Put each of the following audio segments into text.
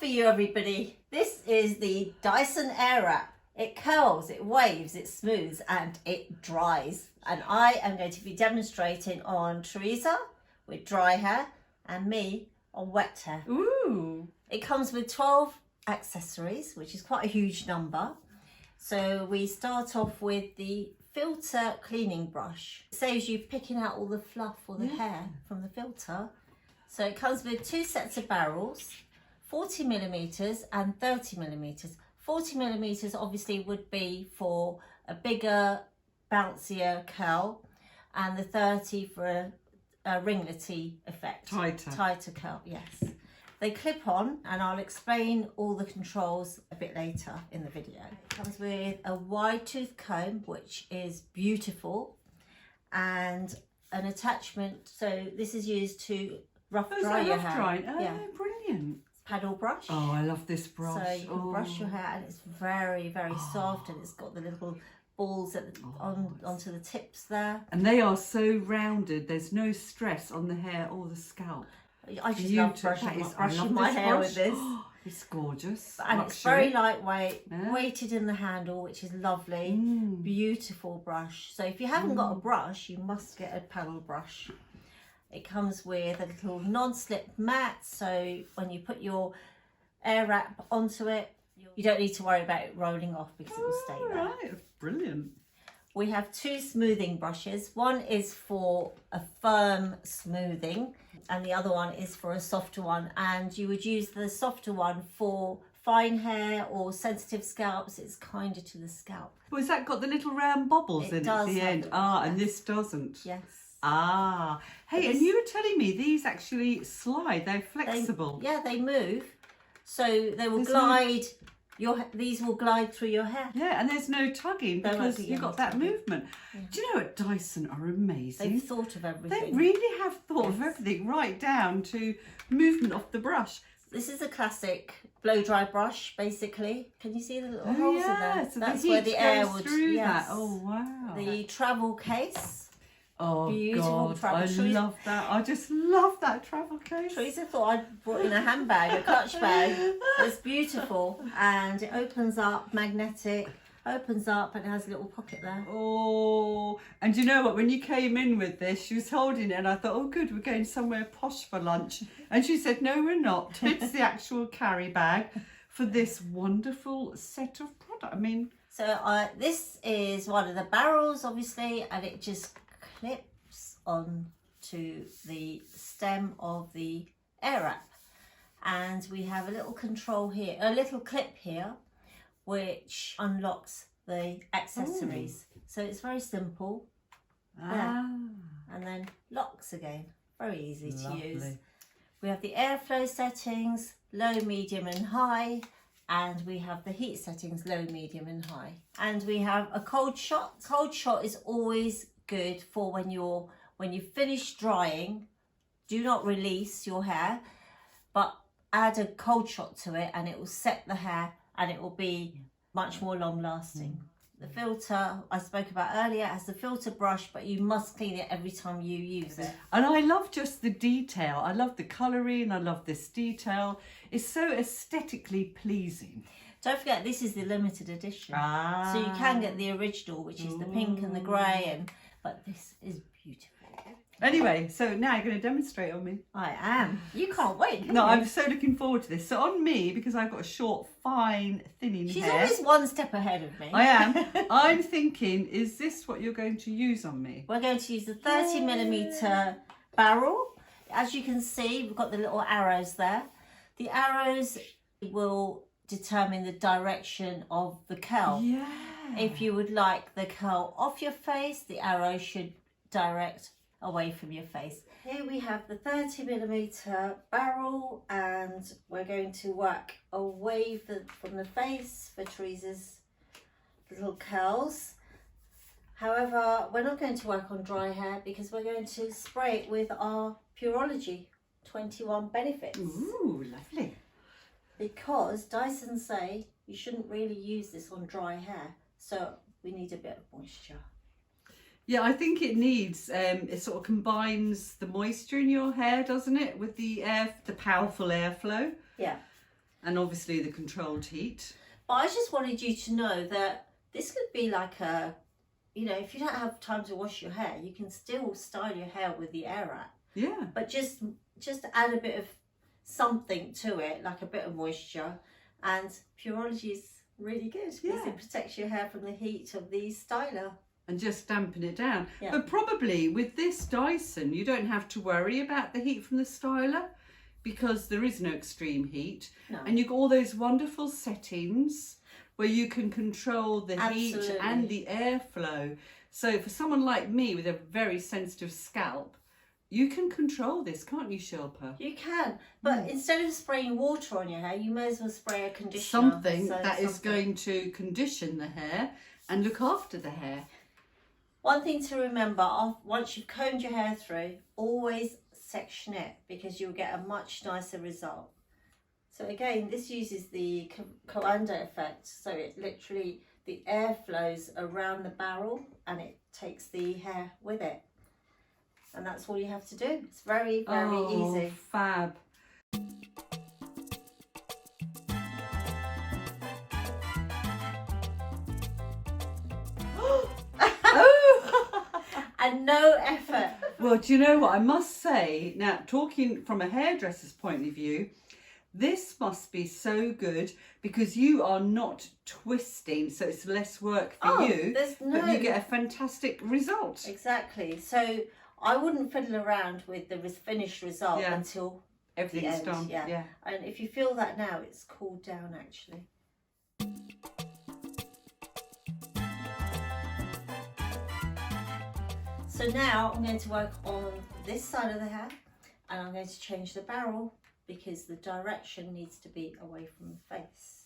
for you, everybody. This is the Dyson Airwrap. It curls, it waves, it smooths, and it dries. And I am going to be demonstrating on Teresa with dry hair and me on wet hair. Ooh! It comes with 12 accessories, which is quite a huge number. So we start off with the filter cleaning brush. It saves you picking out all the fluff or the hair from the filter. So it comes with 2 sets of barrels, 40 millimeters and 30 millimeters. 40 millimeters obviously would be for a bigger, bouncier curl, and the 30 for a ringlety effect. Tighter curl, yes. They clip on, and I'll explain all the controls a bit later in the video. It comes with a wide tooth comb, which is beautiful, and an attachment. So this is used to rough dry your hair. Oh, brilliant. Paddle brush. Oh, I love this brush. So you can brush your hair, and it's very, very soft, and it's got the little balls at the, onto the tips there. And they are so rounded. There's no stress on the hair or the scalp. I just love brushing my hair with this. It's gorgeous. And luxury. It's very lightweight, weighted in the handle, which is lovely. Beautiful brush. So if you haven't got a brush, you must get a paddle brush. It comes with a little non-slip mat, so when you put your Airwrap onto it, you don't need to worry about it rolling off because it will stay there. Right, brilliant. We have 2 smoothing brushes. One is for a firm smoothing, and the other one is for a softer one. And you would use the softer one for fine hair or sensitive scalps. It's kinder to the scalp. Well, has that got the little round bobbles in at the end? And this doesn't. Yes. Hey, and you were telling me these actually slide. They're flexible. They move, so they will glide. These will glide through your hair. Yeah, and there's no tugging because you've got that movement. Yeah. Do you know what, Dyson are amazing? They've thought of everything. They really have thought of everything, right down to movement of the brush. This is a classic blow dry brush, basically. Can you see the little holes in there? So that's the where the air goes would through that. Oh wow! The travel case. Oh beautiful God, I love that. I just love that travel case. Teresa thought I'd brought in a handbag, a clutch bag. It's beautiful, and it opens up, magnetic, opens up, and it has a little pocket there. Oh, and you know what? When you came in with this, she was holding it, and I thought, oh good, we're going somewhere posh for lunch. And she said, no, we're not. It's the actual carry bag for this wonderful set of product. I mean, so this is one of the barrels, obviously, and it just clips on to the stem of the Airwrap, and we have a little control here, a little clip here, which unlocks the accessories. So it's very simple. And then locks again. Very easy to use. We have the airflow settings, low, medium and high, and we have the heat settings, low, medium and high. And we have a cold shot. Cold shot is always good for when you finish drying. Do not release your hair, but add a cold shot to it, and it will set the hair, and it will be much more long lasting. The filter I spoke about earlier has the filter brush, but you must clean it every time you use it. And I love just the detail. I love the colouring. I love this detail. It's so aesthetically pleasing. Don't forget, this is the limited edition. So you can get the original, which is the pink and the grey, but this is beautiful. Anyway, so now you're going to demonstrate on me. I am. You can't wait, can No, you? I'm so looking forward to this. So on me, because I've got a short, fine, thinning hair. She's always one step ahead of me. I am. I'm thinking, is this what you're going to use on me? We're going to use the 30 millimeter barrel. As you can see, we've got the little arrows there. The arrows will determine the direction of the curl. Yeah. If you would like the curl off your face, the arrow should direct away from your face. Here we have the 30 millimeter barrel, and we're going to work away from the face for Teresa's little curls. However, we're not going to work on dry hair because we're going to spray it with our Purology 21 Benefits. Ooh, lovely. Because Dyson say you shouldn't really use this on dry hair, so we need a bit of moisture. Yeah, I think it needs, it sort of combines the moisture in your hair, doesn't it, with the powerful airflow. Yeah. And obviously the controlled heat. But I just wanted you to know that this could be like a, you know, if you don't have time to wash your hair, you can still style your hair with the Airwrap. Yeah. But just add a bit of something to it, like a bit of moisture, and Pureology is really good because it protects your hair from the heat of the styler. And just dampen it down. Yeah. But probably with this Dyson, you don't have to worry about the heat from the styler because there is no extreme heat. No. And you've got all those wonderful settings where you can control the heat and the airflow. So for someone like me with a very sensitive scalp, you can control this, can't you, Shilpa? You can, but instead of spraying water on your hair, you may as well spray a conditioner. Something that is going to condition the hair and look after the hair. One thing to remember, once you've combed your hair through, always section it because you'll get a much nicer result. So again, this uses the Coanda effect. So it literally, the air flows around the barrel and it takes the hair with it. And that's all you have to do. It's very, very easy. Fab. And no effort. Well, do you know what I must say? Now, talking from a hairdresser's point of view, this must be so good because you are not twisting, so it's less work for you, but you get a fantastic result. Exactly. So I wouldn't fiddle around with the finished result until everything's done. Yeah. And if you feel that now, it's cooled down actually. So now I'm going to work on this side of the hair and I'm going to change the barrel because the direction needs to be away from the face.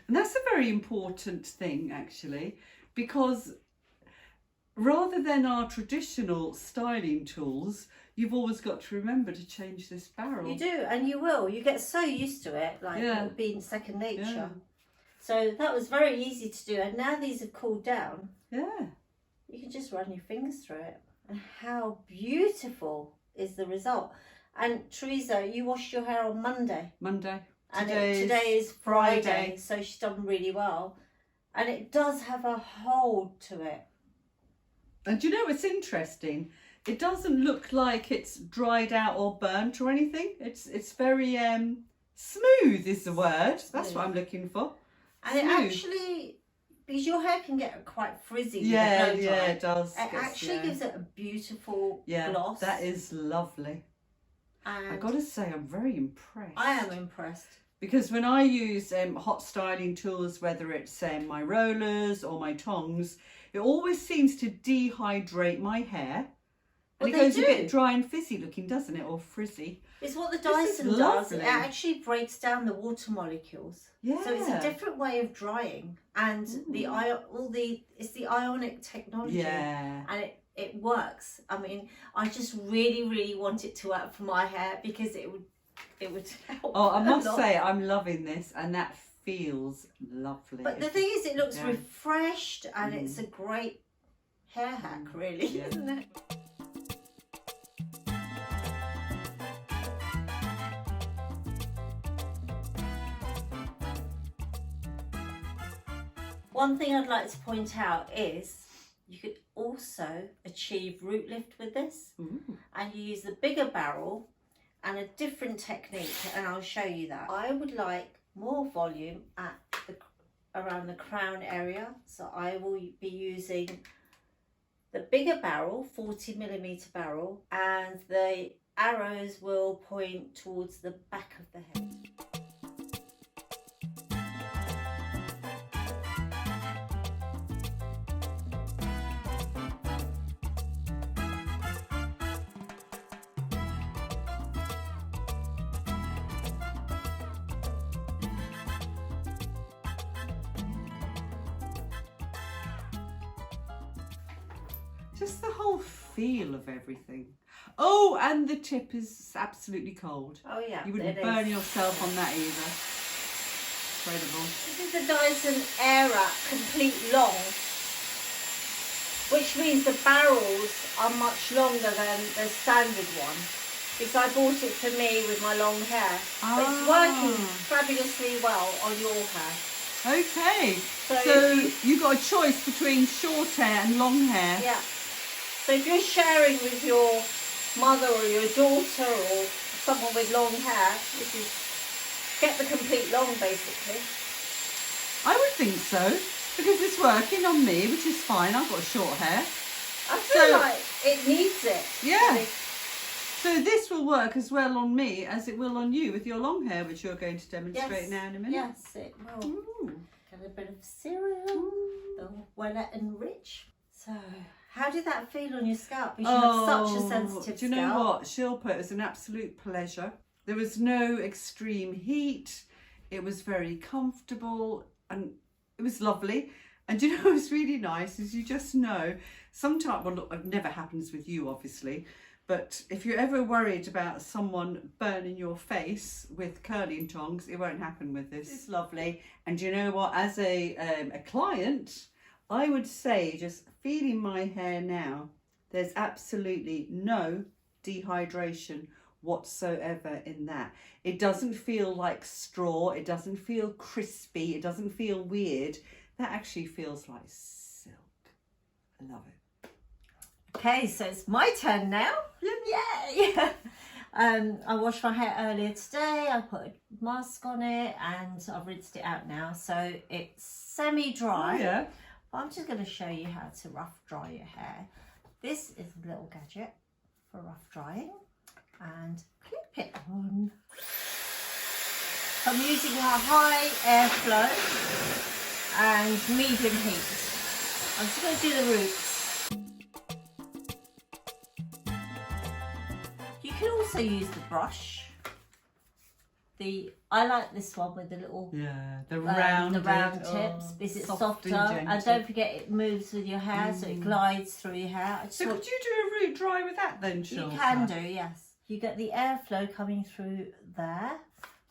And that's a very important thing actually, because rather than our traditional styling tools, you've always got to remember to change this barrel. You do, and you will. You get so used to it, like it'll be in second nature. So that was very easy to do, and now these have cooled down. Yeah. You can just run your fingers through it. And how beautiful is the result. And Teresa, you washed your hair on Monday. Monday. And today is Friday, so she's done really well. And it does have a hold to it. And do you know what's interesting? It doesn't look like it's dried out or burnt or anything. It's very smooth is the word. That's what I'm looking for. And it actually, because your hair can get quite frizzy. Yeah, it does. It actually gives it a beautiful gloss. That is lovely. And I've got to say, I'm very impressed. I am impressed. Because when I use hot styling tools, whether it's my rollers or my tongs, it always seems to dehydrate my hair. And it goes a bit dry and fizzy looking, doesn't it? Or frizzy. It's what the Dyson does. It actually breaks down the water molecules. Yeah. So it's a different way of drying. And it's the ionic technology. Yeah. And it works. I mean, I just really, really want it to work for my hair because it would help. Oh, I must say, I'm loving this, and that feels lovely. But the thing is, it looks refreshed, and it's a great hair hack, really, isn't it? One thing I'd like to point out is you could also achieve root lift with this. And you use the bigger barrel and a different technique, and I'll show you that. I would like more volume around the crown area, so I will be using the bigger barrel, 40mm barrel, and the arrows will point towards the back of the head. Just the whole feel of everything. Oh, and the tip is absolutely cold. Oh yeah, you wouldn't burn yourself on that either. Incredible. This is the Dyson Airwrap Complete Long, which means the barrels are much longer than the standard one. because I bought it for me with my long hair. But it's working fabulously well on your hair. Okay, So you got a choice between short hair and long hair. Yeah. So if you're sharing with your mother or your daughter or someone with long hair, this is get the complete long basically. I would think so, because it's working on me, which is fine. I've got short hair. I feel like it needs it. Yeah. Really. So this will work as well on me as it will on you with your long hair, which you're going to demonstrate now in a minute. Yes, it will. Ooh. Get a bit of cereal, the Wella Enrich. So, how did that feel on your scalp? You should have such a sensitive scalp. Do you know what, Shilpa? It was an absolute pleasure. There was no extreme heat. It was very comfortable and it was lovely. And you know what's really nice is you just know, sometimes, well look, it never happens with you obviously, but if you're ever worried about someone burning your face with curling tongs, it won't happen with this. It's lovely. And you know what, as a client, I would say, just feeling my hair now, there's absolutely no dehydration whatsoever in that. It doesn't feel like straw, it doesn't feel crispy, it doesn't feel weird. That actually feels like silk. I love it. Okay, so it's my turn now. Yeah. I washed my hair earlier today. I put a mask on it and I've rinsed it out now. So it's semi-dry. Oh, yeah. But I'm just going to show you how to rough dry your hair. This is a little gadget for rough drying. And clip it on. I'm using a high airflow and medium heat. I'm just going to do the roots. You can also use the brush. I like this one with the little the round tips because it's softer and don't forget it moves with your hair, so it glides through your hair. So could you do a root dry with that then, Shilpa? You can do, yes. You get the airflow coming through there,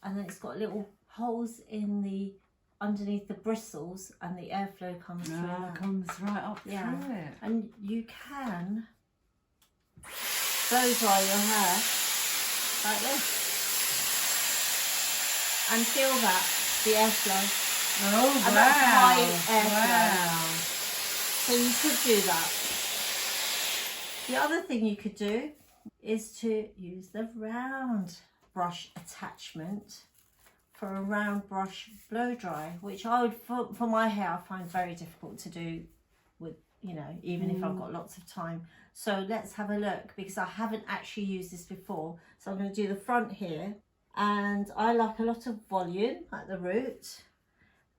and then it's got little holes in the underneath the bristles, and the airflow comes through. It comes right up through it. And you can blow dry your hair like this, and feel that the airflow. Oh, and wow! That's high airflow. Wow! So you could do that. The other thing you could do is to use the round brush attachment for a round brush blow dry, which I would, for my hair, I find very difficult to do with, you know, even if I've got lots of time. So let's have a look, because I haven't actually used this before. So I'm going to do the front here, and I like a lot of volume at the root.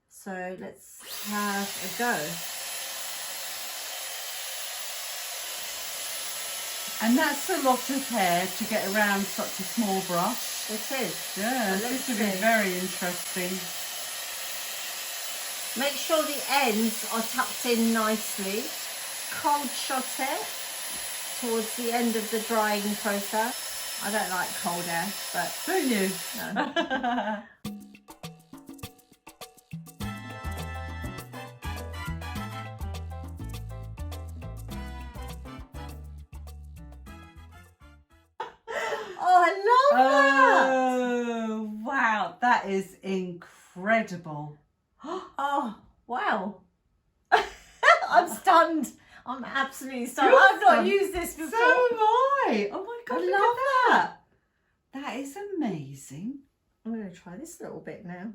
So let's have a go. And that's a lot of hair to get around such a small brush. It is. Yeah, this would be very interesting. Make sure the ends are tucked in nicely. Cold shot it towards the end of the drying process. I don't like cold air, but... Don't you? No. Oh, wow, that is incredible. Oh, wow. I'm stunned. I'm absolutely stunned. I've not used this before. So am I. Oh my God, I look love at that. That is amazing. I'm going to try this little bit now.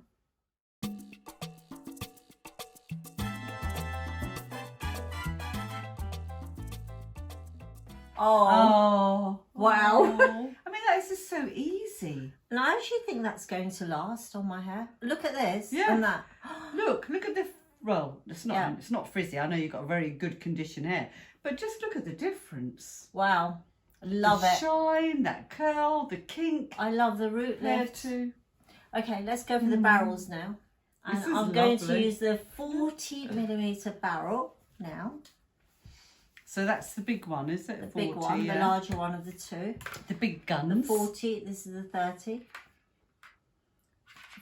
Oh, wow. I mean, that is just so easy. And I actually think that's going to last on my hair. Look at this and that. Look at the, well, it's not frizzy. I know you've got very good condition hair, but just look at the difference. Wow. Love the it. Shine, that curl, the kink. I love the root lift too. Okay, let's go for the barrels now. And I'm going to use the 40mm barrel now. So that's the big one, is it? The 40, big one, the larger one of the two. The big guns. The 40, this is the 30.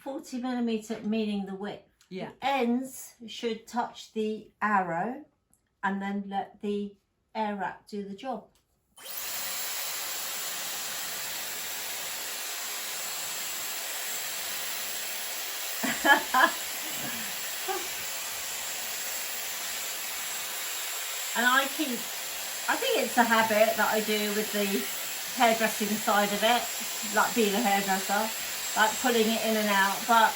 40mm meaning the width. Yeah. The ends should touch the arrow and then let the Airwrap do the job. And I think it's a habit that I do with the hairdressing side of it, like being a hairdresser, like pulling it in and out. But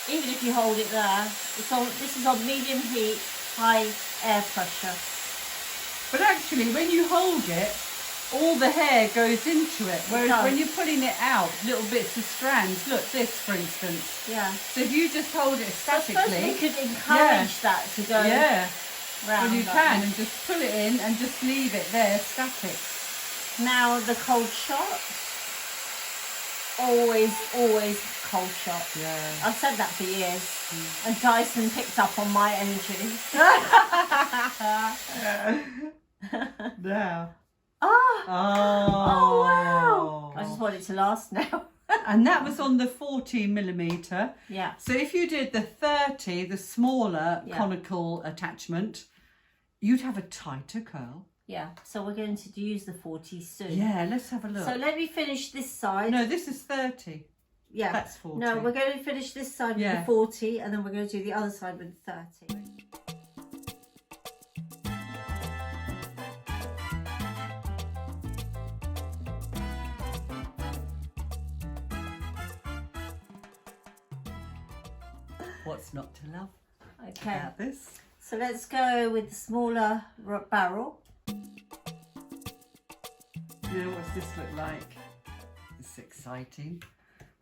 even if you hold it there, this is on medium heat, high air pressure. But actually, when you hold it, all the hair goes into it. Whereas when you're pulling it out, little bits of strands. Look, this, for instance. Yeah. So if you just hold it statically, I suppose we could encourage that to go. Yeah. Round well, you can, and just pull it in and just leave it there static. Now the cold shot. Always cold shot. Yeah. I've said that for years. And Dyson picked up on my energy. Now. Oh wow. I Oh. just want it to last now. And that was on the 40mm. Yeah. So if you did the 30, the smaller conical attachment, you'd have a tighter curl. Yeah. So we're going to use the 40 soon. Yeah, let's have a look. So let me finish this side. No, this is 30. Yeah. That's 40. No, we're going to finish this side with the 40 and then we're going to do the other side with the 30. What's not to love about this? So let's go with the smaller barrel. Now, what's this look like? It's exciting.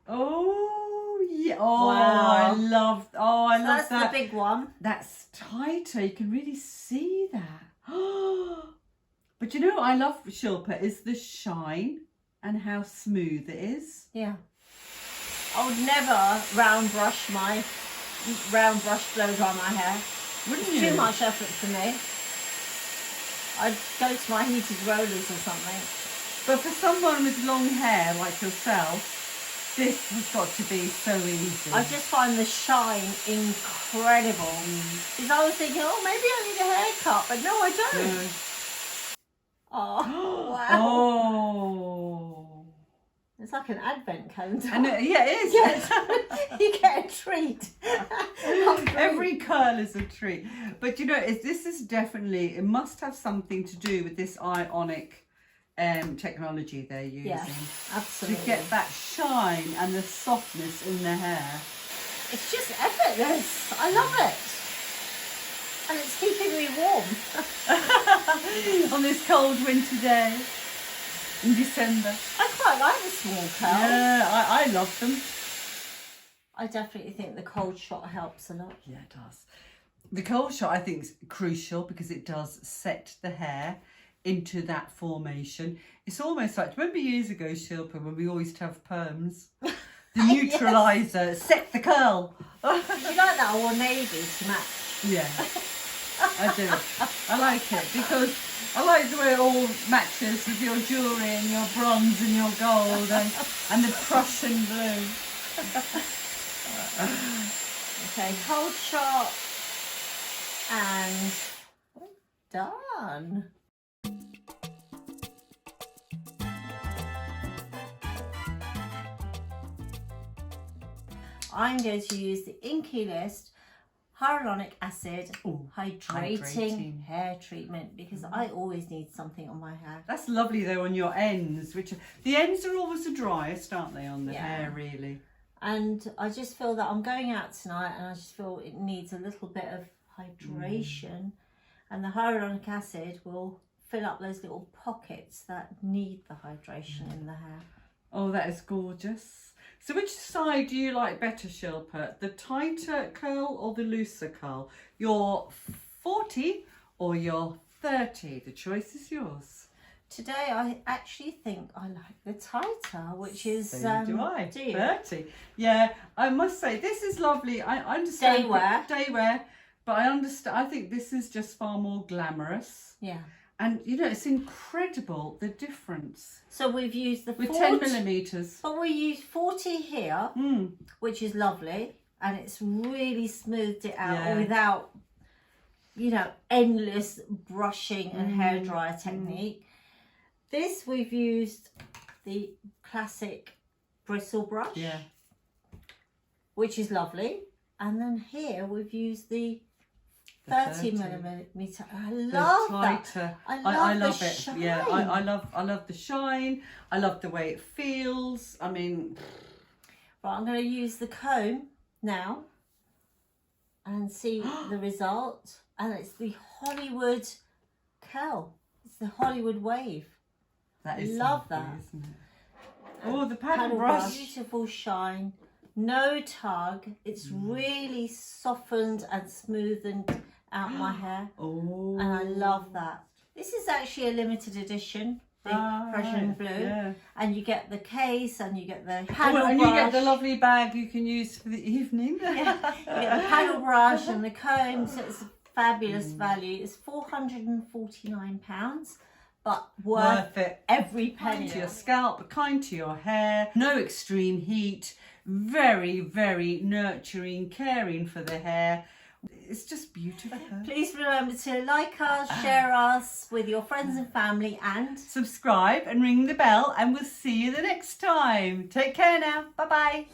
Oh yeah! Oh, wow. I love that. That's the big one. That's tighter. You can really see that. But you know what I love, Shilpa, is the shine and how smooth it is. Yeah. I would never round brush blow dry my hair. Wouldn't it's you? Too much effort for me. I'd go to my heated rollers or something. But for someone with long hair like yourself, this has got to be so easy. I just find the shine incredible. Because I was thinking, oh, maybe I need a haircut, but no, I don't. No. Oh, wow. Oh. It's like an advent calendar. And yeah, it is. Yes. You get a treat. Every curl is a treat. But you know, this is definitely, it must have something to do with this ionic technology they're using. Yeah, absolutely. To get that shine and the softness in the hair. It's just effortless. I love it. And it's keeping me warm. On this cold winter day in December. I quite like the small curls. Yeah, I love them. I definitely think the cold shot helps a lot. Yeah, it does. The cold shot I think is crucial because it does set the hair into that formation. It's almost like, remember years ago, Shilpa, when we always have perms? The neutraliser, set the curl. You like that? I wore navy to match. Yeah, I do. I like it because I like the way it all matches with your jewellery and your bronze and your gold and the Prussian blue. Okay, cold shot and done. I'm going to use the INKEY List Hyaluronic Acid hydrating hair treatment because I always need something on my hair. That's lovely though on your ends, the ends are always the driest, aren't they, on the hair really? And I just feel that I'm going out tonight and I just feel it needs a little bit of hydration and the hyaluronic acid will fill up those little pockets that need the hydration in the hair. Oh, that is gorgeous. So which side do you like better, Shilpa? The tighter curl or the looser curl? Your 40 or your 30? The choice is yours. Today I actually think I like the tighter, which is so do I. Do you? 30. Yeah, I must say this is lovely. I understand day wear, but I understand. I think this is just far more glamorous. Yeah. And you know, it's incredible the difference. So we've used the 10mm. But we used 40 here, which is lovely, and it's really smoothed it out without, you know, endless brushing and hairdryer technique. This we've used the classic bristle brush. Yeah. which is lovely. And then here we've used the 30 millimeter. I love that. I love it. Shine. Yeah, I love the shine. I love the way it feels. I mean, right, I'm going to use the comb now and see the result. And it's the Hollywood curl. It's the Hollywood wave. That is love lovely, that. isn't it? Oh, the paddle brush. Beautiful shine. No tug. It's really softened and smoothened out my hair. Oh. And I love that. This is actually a limited edition. The Prussian blue. Yeah. And you get the case and you get the paddle brush. And you get the lovely bag you can use for the evening. Yeah. You get the paddle brush and the comb. So it's a fabulous value. It's £449. But worth it. Every penny. Kind to your scalp, kind to your hair, no extreme heat, very, very nurturing, caring for the hair. It's just beautiful. Please remember to like us, share us with your friends and family, and subscribe and ring the bell, and we'll see you the next time. Take care now. Bye bye.